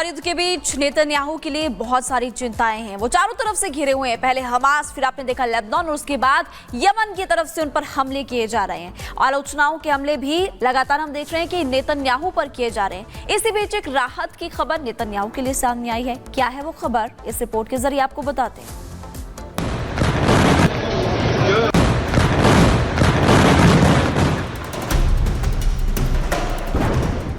और युद्ध के बीच नेतन्याहू के लिए बहुत सारी चिंताएं हैं। वो चारों तरफ से घिरे हुए हैं। पहले हमास, फिर आपने देखा लेबनान और उसके बाद यमन की तरफ से उन पर हमले किए जा रहे हैं। आलोचनाओं के हमले भी लगातार हम देख रहे हैं कि नेतन्याहू पर किए जा रहे हैं। इसी बीच एक राहत की खबर नेतन्याहू के लिए सामने आई है। क्या है वो खबर, इस रिपोर्ट के जरिए आपको बताते हैं।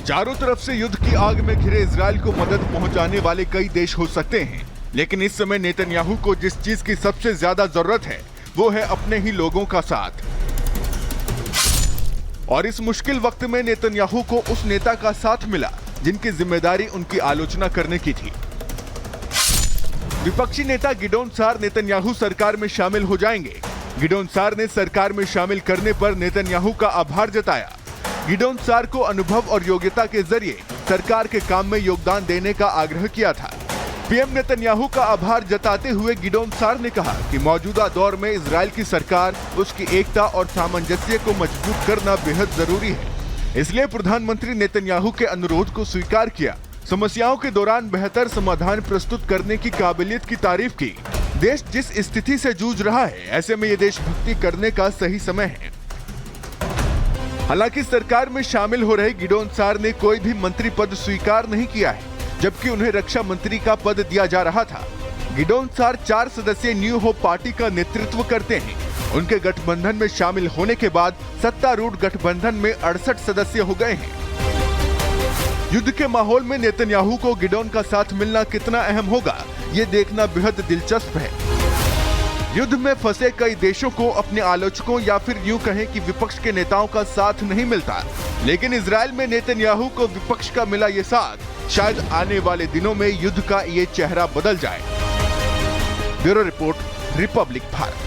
चारों तरफ से युद्ध की आग में घिरे इजराइल को मदद पहुंचाने वाले कई देश हो सकते हैं, लेकिन इस समय नेतन्याहू को जिस चीज की सबसे ज्यादा जरूरत है वो है अपने ही लोगों का साथ। और इस मुश्किल वक्त में नेतन्याहू को उस नेता का साथ मिला जिनकी जिम्मेदारी उनकी आलोचना करने की थी। विपक्षी नेता गिडोन सार नेतन्याहू सरकार में शामिल हो जाएंगे। गिडोन सार ने सरकार में शामिल करने पर नेतन्याहू का आभार जताया। गिडोन सार को अनुभव और योग्यता के जरिए सरकार के काम में योगदान देने का आग्रह किया था। पीएम नेतन्याहू का आभार जताते हुए गिडोन सार ने कहा कि मौजूदा दौर में इजराइल की सरकार, उसकी एकता और सामंजस्य को मजबूत करना बेहद जरूरी है, इसलिए प्रधानमंत्री नेतन्याहू के अनुरोध को स्वीकार किया। समस्याओं के दौरान बेहतर समाधान प्रस्तुत करने की काबिलियत की तारीफ की। देश जिस स्थिति से जूझ रहा है, ऐसे में ये देशभक्ति करने का सही समय है। हालांकि सरकार में शामिल हो रहे गिडोन सार ने कोई भी मंत्री पद स्वीकार नहीं किया है, जबकि उन्हें रक्षा मंत्री का पद दिया जा रहा था। गिडोन सार 4 सदस्यीय न्यू होप पार्टी का नेतृत्व करते हैं। उनके गठबंधन में शामिल होने के बाद सत्तारूढ़ गठबंधन में 68 सदस्य हो गए हैं। युद्ध के माहौल में नेतन्याहू को गिडोन का साथ मिलना कितना अहम होगा, ये देखना बेहद दिलचस्प है। युद्ध में फंसे कई देशों को अपने आलोचकों या फिर यूं कहें कि विपक्ष के नेताओं का साथ नहीं मिलता, लेकिन इजराइल में नेतन्याहू को विपक्ष का मिला ये साथ शायद आने वाले दिनों में युद्ध का ये चेहरा बदल जाए। Bureau report, Republic Bharat.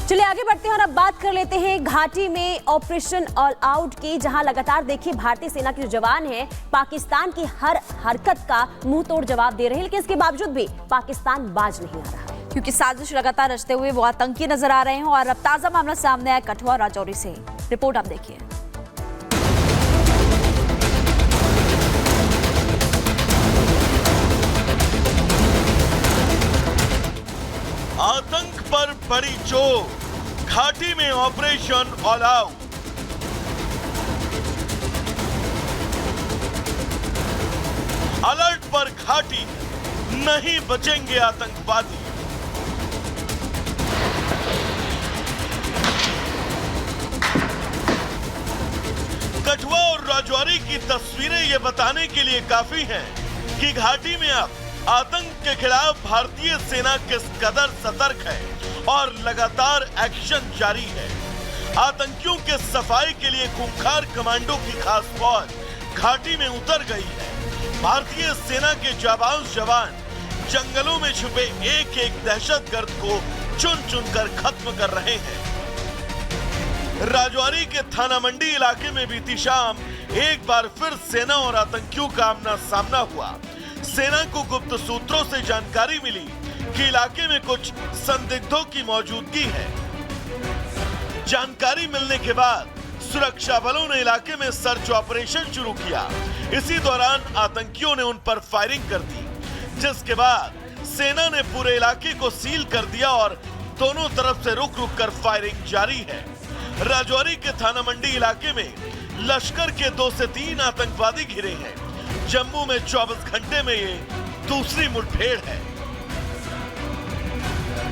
चलिए आगे बढ़ते हैं और अब बात कर लेते हैं घाटी में ऑपरेशन ऑल आउट की, जहां लगातार देखिए भारतीय सेना के जो जवान हैं पाकिस्तान की हर हरकत का मुंह तोड़ जवाब दे रहे हैं, लेकिन इसके बावजूद भी पाकिस्तान बाज नहीं आ रहा, क्योंकि साजिश लगातार रचते हुए वो आतंकी नजर आ रहे हैं। और अब ताजा मामला सामने आया कठुआ और राजौरी से। रिपोर्ट आप देखिए। आतंक पर बड़ी चोट, घाटी में ऑपरेशन ऑल आउट। अलर्ट पर घाटी, नहीं बचेंगे आतंकवादी। कठुआ और राजौरी की तस्वीरें ये बताने के लिए काफी हैं कि घाटी में अब आतंक के खिलाफ भारतीय सेना किस कदर सतर्क है और लगातार एक्शन जारी है। आतंकियों के सफाई के लिए खूंखार कमांडो की खास फौज घाटी में उतर गई है। भारतीय सेना के जाबाज जवान जंगलों में छुपे एक एक दहशतगर्द को चुन चुन कर खत्म कर रहे हैं। राजौरी के थाना मंडी इलाके में बीती शाम एक बार फिर सेना और आतंकियों का आमना सामना हुआ। सेना को गुप्त सूत्रों से जानकारी मिली कि इलाके में कुछ संदिग्धों की मौजूदगी है। जानकारी मिलने के बाद सुरक्षा बलों ने इलाके में सर्च ऑपरेशन शुरू किया। इसी दौरान आतंकियों ने उन पर फायरिंग कर दी, जिसके बाद सेना ने पूरे इलाके को सील कर दिया और दोनों तरफ से रुक रुक कर फायरिंग जारी है। राजौरी के थाना मंडी इलाके में लश्कर के 2 से 3 आतंकवादी घिरे हैं। जम्मू में 24 घंटे में ये दूसरी मुठभेड़ है।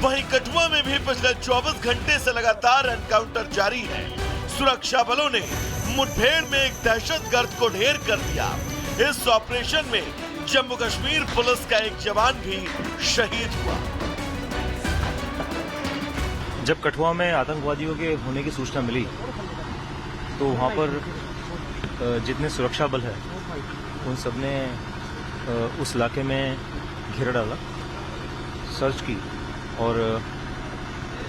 वहीं कठुआ में भी पिछले 24 घंटे से लगातार एनकाउंटर जारी है। सुरक्षा बलों ने मुठभेड़ में एक दहशतगर्द को ढेर कर दिया। इस ऑपरेशन में जम्मू कश्मीर पुलिस का एक जवान भी शहीद हुआ। जब कठुआ में आतंकवादियों के होने की सूचना मिली तो वहां पर जितने सुरक्षा बल है उन सब ने उस इलाके में घेरा डाला, सर्च की, और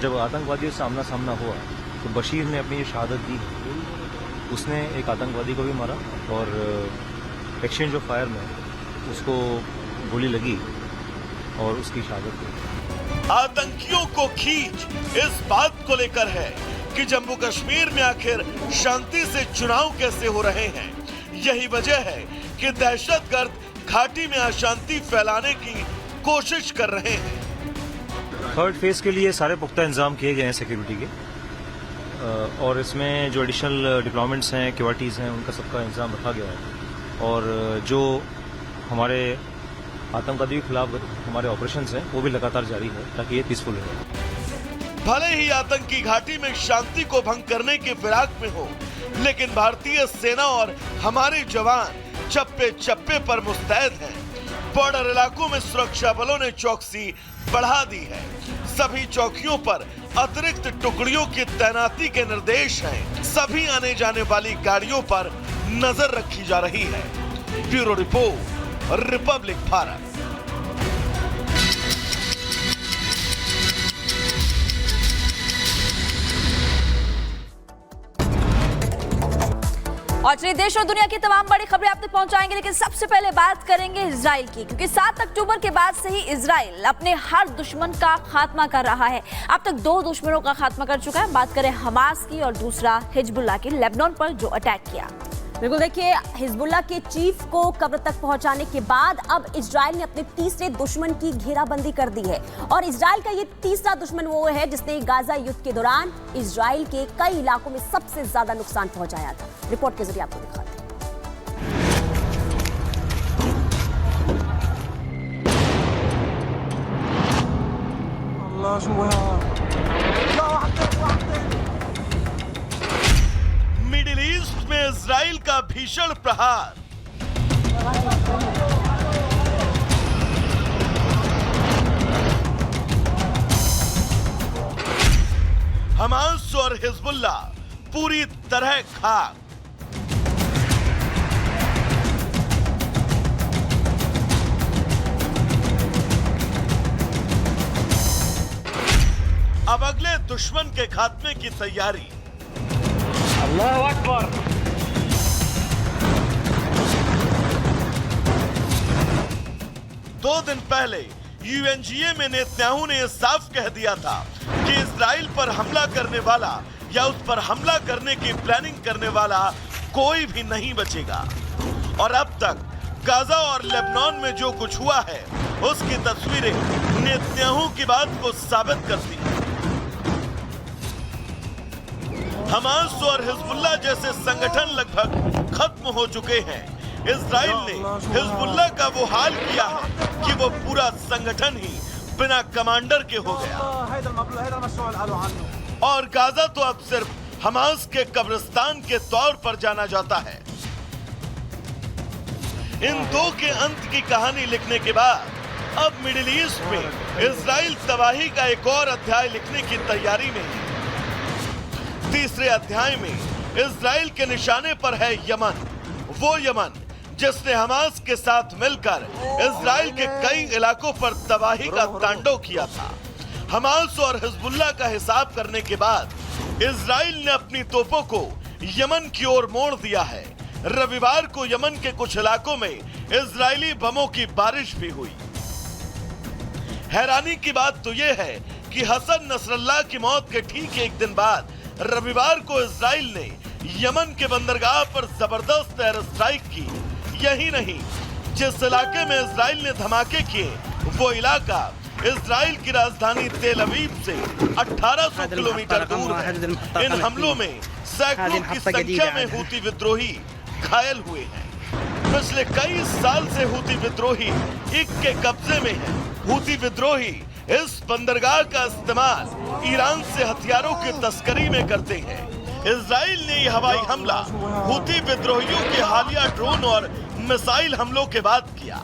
जब आतंकवादियों से आमना सामना हुआ तो बशीर ने अपनी शहादत दी। उसने एक आतंकवादी को भी मारा और एक्सचेंज ऑफ फायर में उसको गोली लगी और उसकी शहादत हुई। आतंकियों को खींच इस बात को लेकर है कि जम्मू कश्मीर में आखिर शांति से चुनाव कैसे हो रहे हैं। यही वजह है कि दहशतगर्द घाटी में अशांति फैलाने की कोशिश कर रहे हैं। थर्ड फेज के लिए सारे पुख्ता इंतजाम किए गए हैं सिक्योरिटी के, और इसमें जो एडिशनल डिप्लॉयमेंट्स हैं, क्यूआरटीज हैं, उनका सबका इंतजाम रखा गया है। और जो हमारे आतंकवादियों के खिलाफ हमारे ऑपरेशंस हैं वो भी लगातार जारी है ताकि ये पीसफुल रहे। भले ही आतंकी घाटी में शांति को भंग करने की फिराक में हो, लेकिन भारतीय सेना और हमारे जवान चप्पे चप्पे पर मुस्तैद हैं। बॉर्डर इलाकों में सुरक्षा बलों ने चौकसी बढ़ा दी है। सभी चौकियों पर अतिरिक्त टुकड़ियों की तैनाती के निर्देश हैं। सभी आने जाने वाली गाड़ियों पर नजर रखी जा रही है। Bureau report, Republic Bharat. और चलिए देश और दुनिया की तमाम बड़ी खबरें आप तक पहुंचाएंगे, लेकिन सबसे पहले बात करेंगे इजराइल की, क्योंकि 7 अक्टूबर के बाद से ही इजराइल अपने हर दुश्मन का खात्मा कर रहा है। अब तक 2 दुश्मनों का खात्मा कर चुका है। बात करें हमास की और दूसरा हिजबुल्लाह के, लेबनान पर जो अटैक किया। बिल्कुल, देखिए हिजबुल्लाह के चीफ को कब्र तक पहुंचाने के बाद अब इजराइल ने अपने तीसरे दुश्मन की घेराबंदी कर दी है। और इजराइल का ये तीसरा दुश्मन वो है जिसने गाजा युद्ध के दौरान इजराइल के कई इलाकों में सबसे ज्यादा नुकसान पहुंचाया था। रिपोर्ट के जरिए आपको दिखाते हैं। मिडिल ईस्ट में इजराइल का भीषण प्रहार। हमास और हिजबुल्लाह पूरी तरह खाक। अब अगले दुश्मन के खात्मे की तैयारी। अल्लाह अकबर। दो दिन पहले यूएनजीए में नेतन्याहू ने साफ कह दिया था कि इजराइल पर हमला करने वाला या उस पर हमला करने की प्लानिंग करने वाला कोई भी नहीं बचेगा। और अब तक गाजा और लेबनान में जो कुछ हुआ है उसकी तस्वीरें नेतन्याहू की बात को साबित करती हैं। हमास और हिजबुल्लाह जैसे संगठन लगभग खत्म हो चुके हैं। इजराइल ने हिजबुल्लाह का वो हाल किया है कि वो पूरा संगठन ही बिना कमांडर के हो गया। और गाजा तो अब सिर्फ हमास के कब्रिस्तान के तौर पर जाना जाता है। इन दो के अंत की कहानी लिखने के बाद अब मिडिल ईस्ट में इजराइल तबाही का एक और अध्याय लिखने की तैयारी में है। तीसरे अध्याय में इजराइल के निशाने पर है यमन, वो यमन जिसने हमास के साथ मिलकर इजराइल के कई इलाकों पर तबाही का तांडव किया था। हमास और हिजबुल्लाह का हिसाब करने के बाद इजराइल ने अपनी तोपों को यमन की ओर मोड़ दिया है। रविवार को यमन के कुछ इलाकों में इजरायली बमों की बारिश भी हुई। हैरानी की बात तो यह है कि हसन नसरल्लाह की मौत के ठीक एक दिन बाद रविवार को इजराइल ने यमन के बंदरगाह पर जबरदस्त एयर स्ट्राइक की। यही नहीं, जिस इलाके में इजराइल ने धमाके किए वो इलाका इजराइल की राजधानी तेल अवीव से 1800 किलोमीटर दूर है। इन हमलों में सैकड़ों की संख्या में हूती विद्रोही घायल हुए हैं। पिछले कई साल से हूती विद्रोही के कब्जे में हैं। हूती विद्रोही इस बंदरगाह का इस्तेमाल ईरान से हथियारों की तस्करी में करते हैं। इजराइल ने यह हवाई हमला हूती विद्रोहियों के हालिया ड्रोन और मिसाइल हमलों के बाद किया।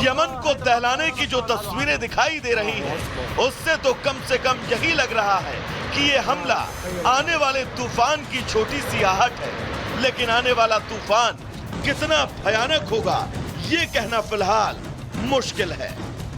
यमन को दहलाने की जो तस्वीरें दिखाई दे रही हैं, उससे तो कम से कम यही लग रहा है कि ये हमला आने वाले तूफान की छोटी सी आहट है। लेकिन आने वाला तूफान कितना भयानक होगा ये कहना फिलहाल मुश्किल है।